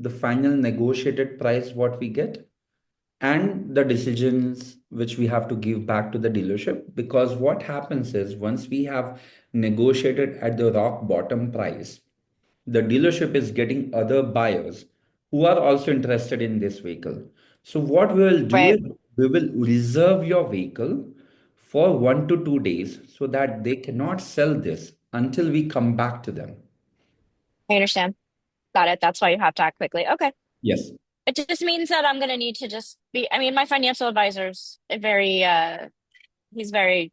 the final negotiated price what we get, and the decisions which we have to give back to the dealership. Because what happens is once we have negotiated at the rock bottom price, the dealership is getting other buyers who are also interested in this vehicle. So what we will do Right. is we will reserve your vehicle for 1 to 2 days so that they cannot sell this until we come back to them. I understand. Got it. That's why you have to act quickly. Okay. Yes, It just means that I'm gonna need to just be, I mean, my financial advisor's very he's very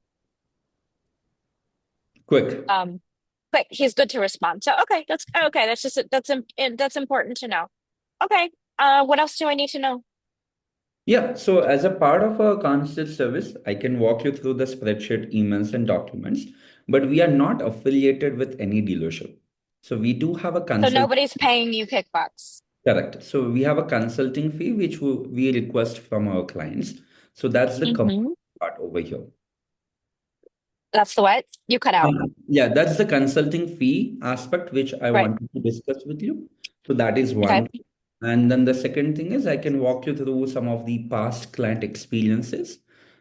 quick. um quick. He's good to respond. So okay, that's okay. That's just that's important to know. Okay. What else do I need to know? Yeah, so as a part of our concierge service, I can walk you through the spreadsheet, emails, and documents, but we are not affiliated with any dealership. So we do have a So consult. nobody's paying you kickbacks. Correct. So we have a consulting fee which we request from our clients. So that's the Hmm. part over here. That's the what? You cut out. Yeah, that's the consulting fee aspect which I Right. wanted to discuss with you. So that is Okay. one. And then the second thing is I can walk you through some of the past client experiences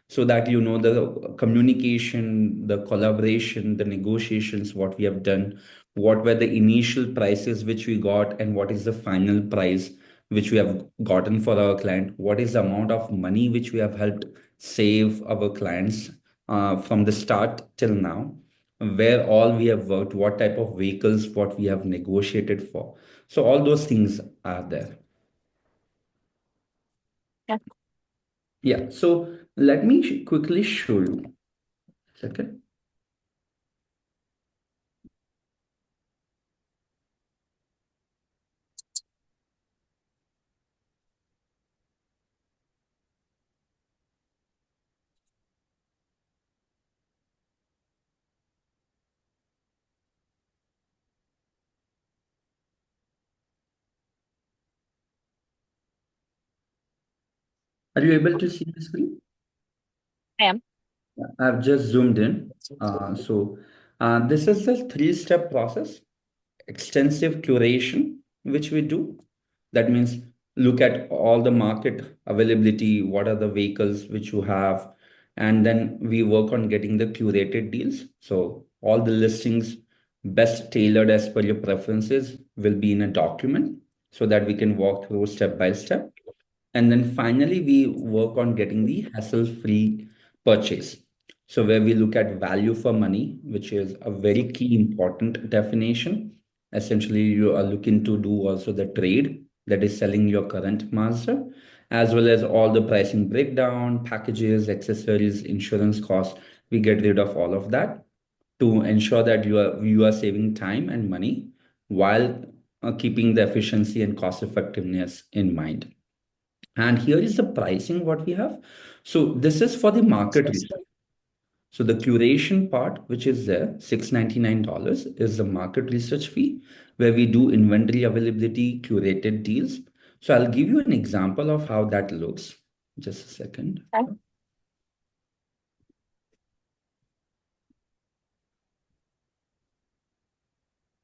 so that you know the communication, the collaboration, the negotiations, what we have done, what were the initial prices which we got, and what is the final price which we have gotten for our client, what is the amount of money which we have helped save our clients from the start till now, where all we have worked, what type of vehicles, what we have negotiated for. So all those things are there. Yeah. Yeah. So let me quickly show you. Second. Are you able to see the screen? I am. Yeah, I've just zoomed in. This is the three-step process. Extensive curation, which we do. That means look at all the market availability, what are the vehicles which you have, and then we work on getting the curated deals. So all the listings best tailored as per your preferences will be in a document so that we can walk through step by step. And then finally, we work on getting the hassle-free purchase. So where we look at value for money, which is a very key important definition. Essentially, you are looking to do also the trade that is selling your current master, as well as all the pricing breakdown, packages, accessories, insurance costs. We get rid of all of that to ensure that you are saving time and money while keeping the efficiency and cost effectiveness in mind. And here is the pricing what we have. So this is for the market research. So the curation part, which is there, $699 is the market research fee, where we do inventory availability, curated deals. So I'll give you an example of how that looks. Just a second. Okay.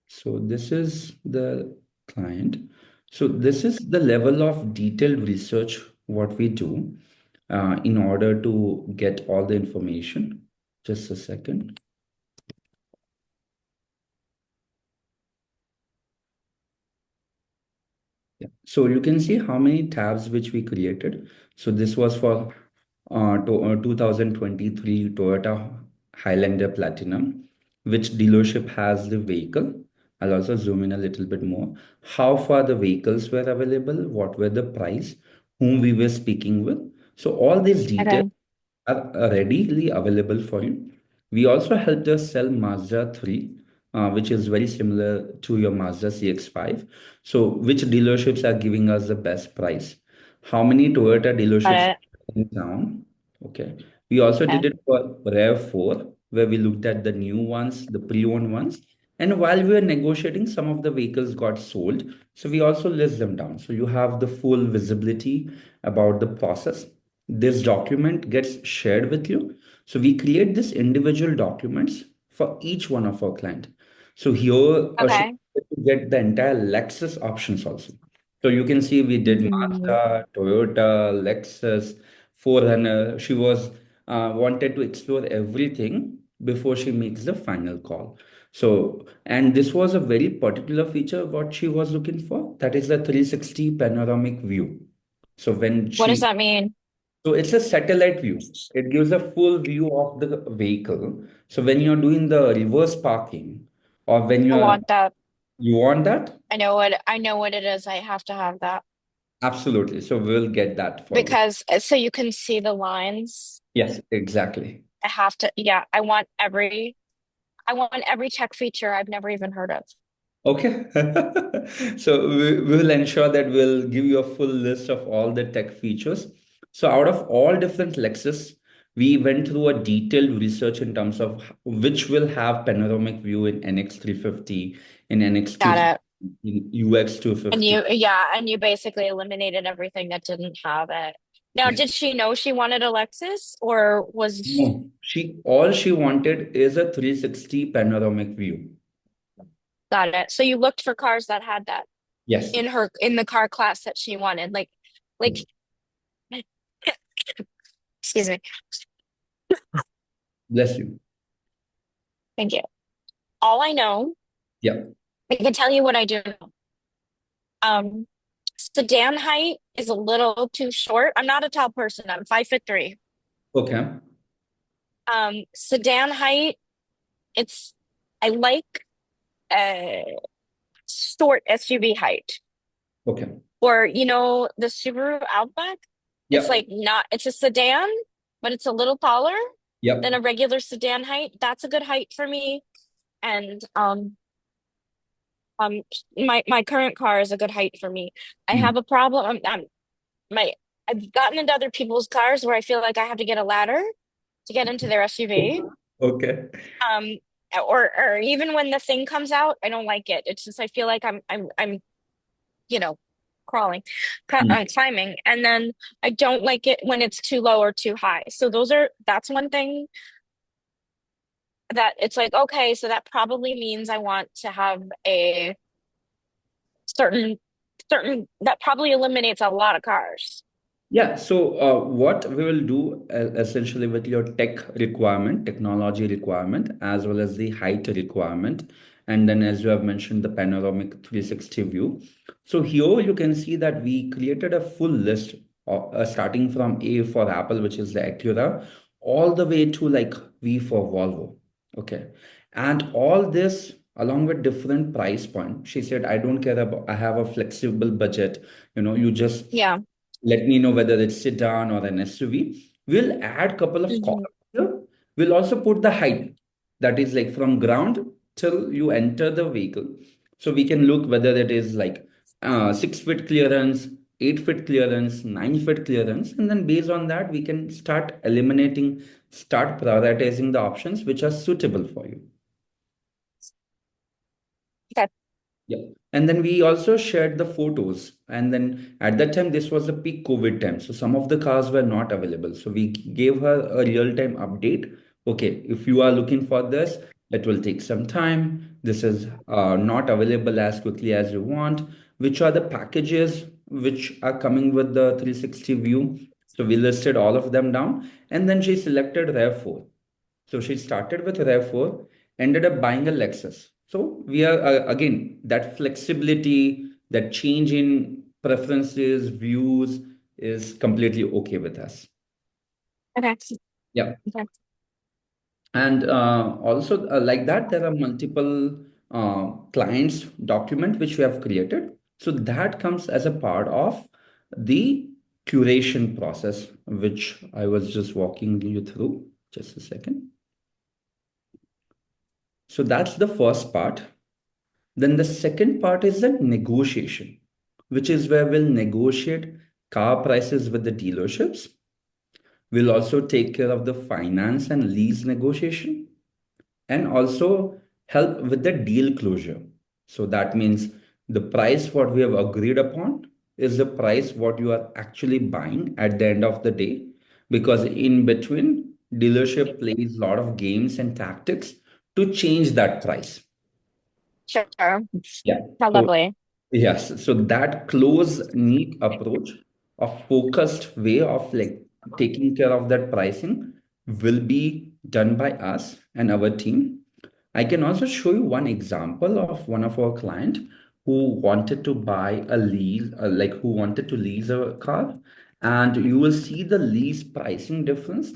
So this is the client. So this is the level of detailed research what we do in order to get all the information. Just a second. Yeah. So you can see how many tabs which we created. So this was for 2023 Toyota Highlander Platinum. Which dealership has the vehicle? I'll also zoom in a little bit more. How far the vehicles were available? What were the price? Whom we were speaking with? So all these details Okay. are readily available for you. We also helped us sell Mazda 3, which is very similar to your Mazda CX-5. So, which dealerships are giving us the best price? How many Toyota Got dealerships it. in town? Okay. We also did Okay. it for RAV4, where we looked at the new ones, the pre-owned ones. And while we were negotiating, some of the vehicles got sold. So we also list them down. So you have the full visibility about the process. This document gets shared with you. So we create this individual documents for each one of our client. So here, Okay. you get the entire Lexus options also. So you can see we did Mhm. Mazda, Toyota, Lexus, 4Runner. She was wanted to explore everything before she makes the final call. So, and this was a very particular feature what she was looking for. That is the 360 panoramic view. So when What does she, that mean? so it's a satellite view. It gives a full view of the vehicle. So when you're doing the reverse parking, or when I you're, want that. you want that? I know what it is. I have to have that Absolutely. So we'll get that for you. because so you can see the lines. Yes, exactly. I have to, yeah, I want every tech feature I've never even heard of. Okay. So we will ensure that we'll give you a full list of all the tech features. So out of all different Lexus, we went through a detailed research in terms of which will have panoramic view in NX 350, in NX Got 250, it. in UX And 250. you, yeah, and you basically eliminated everything that didn't have it. Now, Yes. did she know she wanted a Lexus or was No, she all she wanted is a 360 panoramic view. got it? So you looked for cars that had that Yes. in the car class that she wanted. Like, excuse me. Bless you. Thank you. All I know, Yeah. I can tell you what I do know. Um, Sedan height is a little too short. I'm not a tall person. I'm 5'3". Okay. Sedan height, it's I like uh short SUV height. Okay. Or the Subaru Outback, it's Yeah. like not it's a sedan, but it's a little taller than Yeah. a regular sedan height. That's a good height for me. And um my current car is a good height for me. I Mm. have a problem. My I've gotten into other people's cars where I feel like I have to get a ladder to get into their SUV. Okay. Um, or even when the thing comes out, I don't like it. It's just I feel like I'm you know crawling, Mm. climbing, and then I don't like it when it's too low or too high. So that's one thing that it's like okay, so that probably means I want to have a certain that probably eliminates a lot of cars. Yeah, so what we will do essentially with your tech requirement, technology requirement, as well as the height requirement, and then as you have mentioned, the panoramic 360 view. So here you can see that we created a full list of, starting from A for Apple, which is the Acura, all the way to like V for Volvo. Okay. And all this along with different price point. She said, I don't care about, I have a flexible budget. You just Yeah. let me know whether it's sedan or an SUV. We'll add couple of Hmm. columns here. We'll also put the height, that is like from ground till you enter the vehicle. So we can look whether it is like 6 feet clearance, 8 feet clearance, 9 feet clearance, and then based on that, we can start eliminating, start prioritizing the options which are suitable for you. Okay. Yeah. And then we also shared the photos. And then at that time, this was the peak COVID time. So some of the cars were not available. So we gave her a real-time update. Okay, if you are looking for this, it will take some time. This is not available as quickly as you want. Which are the packages which are coming with the 360 view? So we listed all of them down. And then she selected RAV4. So she started with RAV4, ended up buying a Lexus. So we are again that flexibility, that change in preferences, views is completely okay with us. Okay. Yeah. Okay. And also like that, there are multiple clients document which we have created. So that comes as a part of the curation process, which I was just walking you through. Just a second. So that's the first part. Then the second part is the negotiation, which is where we'll negotiate car prices with the dealerships. We'll also take care of the finance and lease negotiation and also help with the deal closure. So that means the price what we have agreed upon is the price what you are actually buying at the end of the day. Because in between, dealership plays a lot of games and tactics to change that price. Sure. Yeah. How So lovely. Yes, so that close, neat approach, a focused way of like taking care of that pricing will be done by us and our team. I can also show you one example of one of our client who wanted to buy a lease, like who wanted to lease a car, and you will see the lease pricing difference.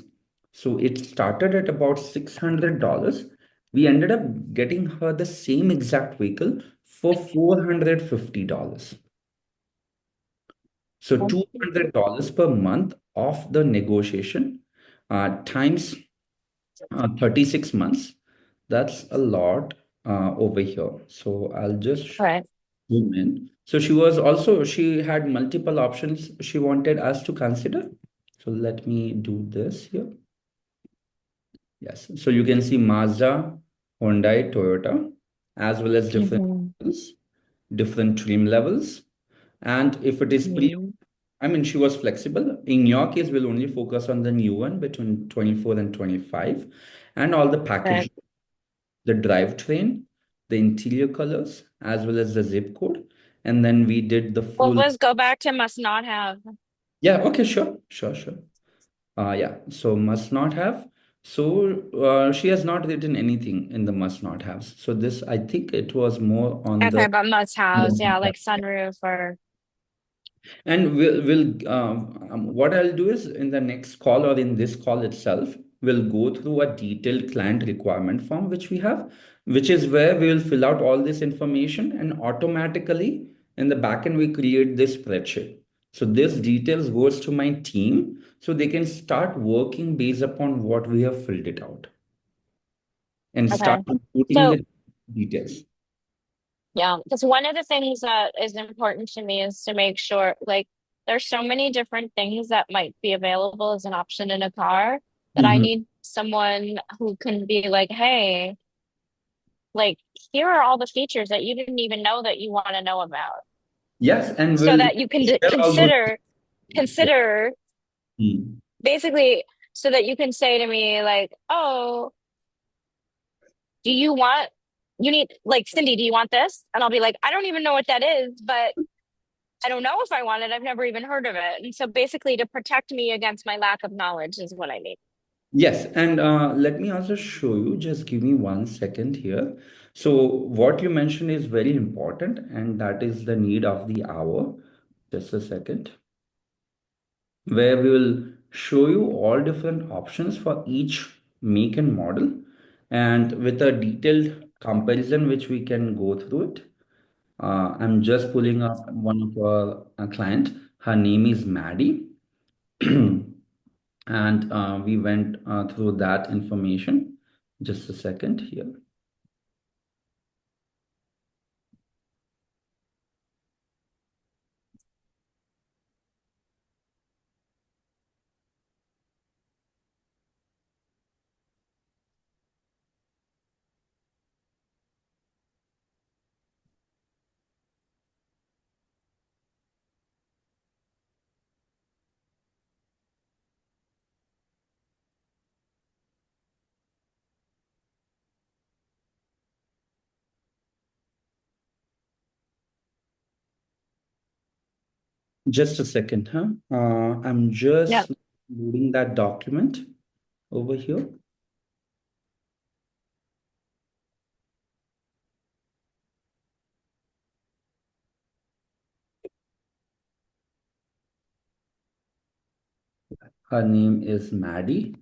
So it started at about $600. We ended up getting her the same exact vehicle for $450. So $200 per month of the negotiation times 36 months. That's a lot over here. So I'll just All right. zoom in. So she was also, she had multiple options she wanted us to consider. So let me do this here. Yes. So you can see Mazda, Hyundai, Toyota, as well as different Mm-hmm. models, different trim levels. And if it is pre, Mm-hmm. I mean, she was flexible. In your case, we'll only focus on the new one between 24 and 25 and all the package, Right. the drivetrain, the interior colors, as well as the zip code. And then we did the What full, was go back to must not have? yeah, okay, sure, sure, sure. Yeah, so must not have. So she has not written anything in the must not haves. So this, I think it was more on Okay, the, but must haves, yeah, like sunroof or and what I'll do is in the next call or in this call itself, we'll go through a detailed client requirement form which we have, which is where we will fill out all this information and automatically in the backend we create this spreadsheet. So this details goes to my team so they can start working based upon what we have filled it out and start okay. putting So the details. yeah, because one of the things that is important to me is to make sure, like, there's so many different things that might be available as an option in a car that I Mhm. need someone who can be like, hey, like, here are all the features that you didn't even know that you want to know about, Yes, and so we'll that you can share all those. consider Hmm. basically, so that you can say to me like, oh, do you want you need like Cindy, do you want this? And I'll be like, I don't even know what that is, but I don't know if I want it. I've never even heard of it. And so basically to protect me against my lack of knowledge is what I need. Yes, and let me also show you, just give me 1 second here. So what you mentioned is very important, and that is the need of the hour. Just a second, where we will show you all different options for each make and model, and with a detailed comparison which we can go through it. I'm just pulling up one of our client. Her name is Maddie. And we went through that information. Just a second here. Just a second, huh? I'm Yeah. just loading that document over here. Her name is Maddie,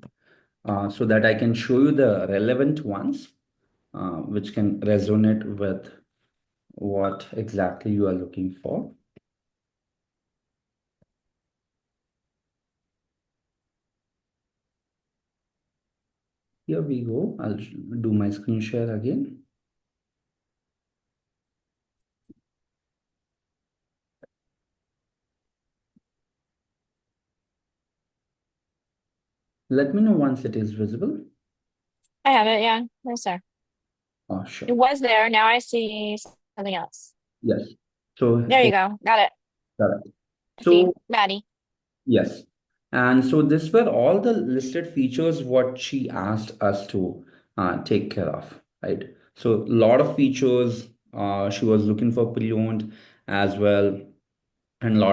so that I can show you the relevant ones, which can resonate with what exactly you are looking for. Here we go. I'll do my screen share again. Let me know once it is visible. I have it, yeah. Yes, sir. It Sure. was there. Now I see something else. Yes. So, There you go. Got it. correct. I see So Maddie. yes. And so this were all the listed features what she asked us to take care of, right? So a lot of features she was looking for pre-owned, as well, and a lot